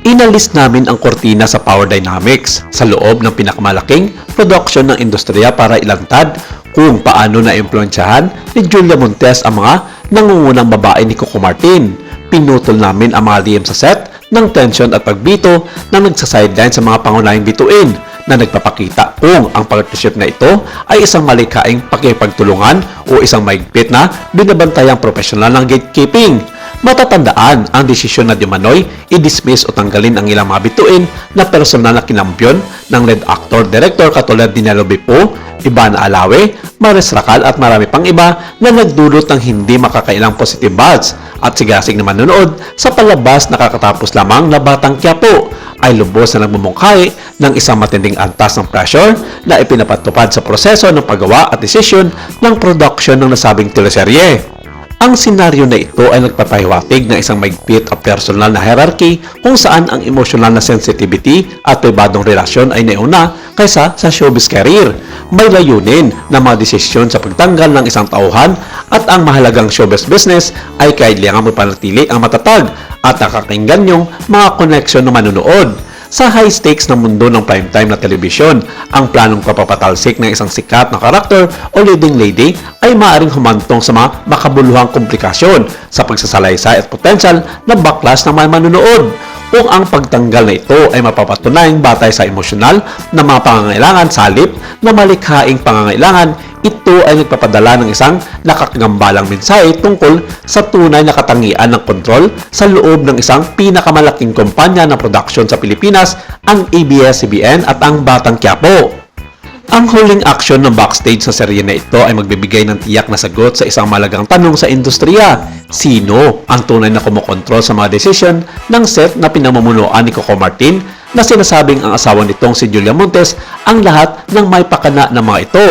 Inalis namin ang kortina sa Power Dynamics sa loob ng pinakamalaking production ng industriya para ilantad kung paano na-impluensyahan ni Julia Montes ang mga nangungunang babae ni Coco Martin. Pinutol namin ang mga lihim sa set ng tensyon at pagbito na nagsasideline sa mga pangunahing bituin na nagpapakita kung ang partnership na ito ay isang malikhaing pakipagtulungan o isang maigpit na binabantayang profesional ng gatekeeping. Matatandaan ang desisyon na Dimanoy i-dismiss o tanggalin ang ilang mga bituin na personal na kinambyon ng lead actor director katulad ni Nelo Bipo, Ivana Alawe, Maris Racal at marami pang iba na nagdulot ng hindi makakailang positive buzz at sigasig na manonood sa palabas na kakatapos lamang na Batang Quiapo ay lubos na nagmumungkahi ng isang matinding antas ng pressure na ipinapatupad sa proseso ng paggawa at desisyon ng production ng nasabing teleserye. Ang senaryo na ito ay nagpapahiwatig ng isang maigpit at personal na hierarchy kung saan ang emosyonal na sensitivity at pribadong relasyon ay nauna kaysa sa showbiz career. May layunin na mga desisyon sa pagtanggal ng isang tauhan at ang mahalagang showbiz business ay kailangan mapanatili ang matatag at nakakinggan yung mga koneksyon ng manunood. Sa high stakes na mundo ng primetime na telebisyon, ang planong papapatalsik ng isang sikat na karakter o leading lady ay maaaring humantong sa mga makabuluhang komplikasyon sa pagsasalaysay at potensyal na backlash ng mga manunood. Kung ang pagtanggal na ito ay mapapatunayang batay sa emosyonal na mga pangangailangan sa halip na malikhaing pangangailangan, ito ay nagpapadala ng isang nakakagambalang mensahe tungkol sa tunay na katangian ng kontrol sa loob ng isang pinakamalaking kumpanya ng produksyon sa Pilipinas, ang ABS-CBN at ang Batang Quiapo. Ang huling aksyon ng backstage sa serye na ito ay magbibigay ng tiyak na sagot sa isang malagang tanong sa industriya. Sino ang tunay na kumokontrol sa mga desisyon ng set na pinamumunuan ni Coco Martin na sinasabing ang asawa nitong si Julia Montes ang lahat ng may pakana ng mga ito?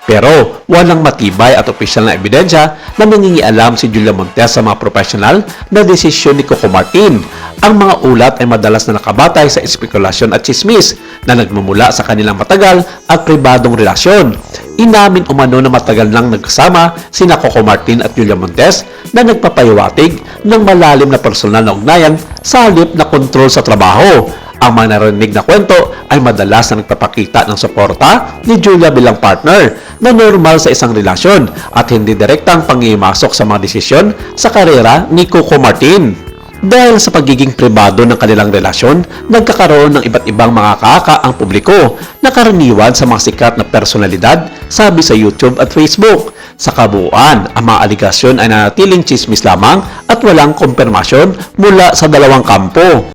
Pero walang matibay at opisyal na ebidensya na nangingialam si Julia Montes sa mga profesional na desisyon ni Coco Martin. Ang mga ulat ay madalas na nakabatay sa espekulasyon at chismis na nagmumula sa kanilang matagal at pribadong relasyon. Inamin umano na matagal nang nagkasama sina Coco Martin at Julia Montes na nagpapahiwatig ng malalim na personal na ugnayan sa halip na kontrol sa trabaho. Ang mga narinig na kwento ay madalas na nagpapakita ng suporta ni Julia bilang partner na normal sa isang relasyon at hindi direktang pangimasok sa mga desisyon sa karera ni Coco Martin. Dahil sa pagiging pribado ng kanilang relasyon, nagkakaroon ng iba't ibang mga kaaka ang publiko na karaniwan sa mga sikat na personalidad, sabi sa YouTube at Facebook. Sa kabuuan, ang mga aligasyon ay nanatiling chismis lamang at walang kumpirmasyon mula sa dalawang kampo.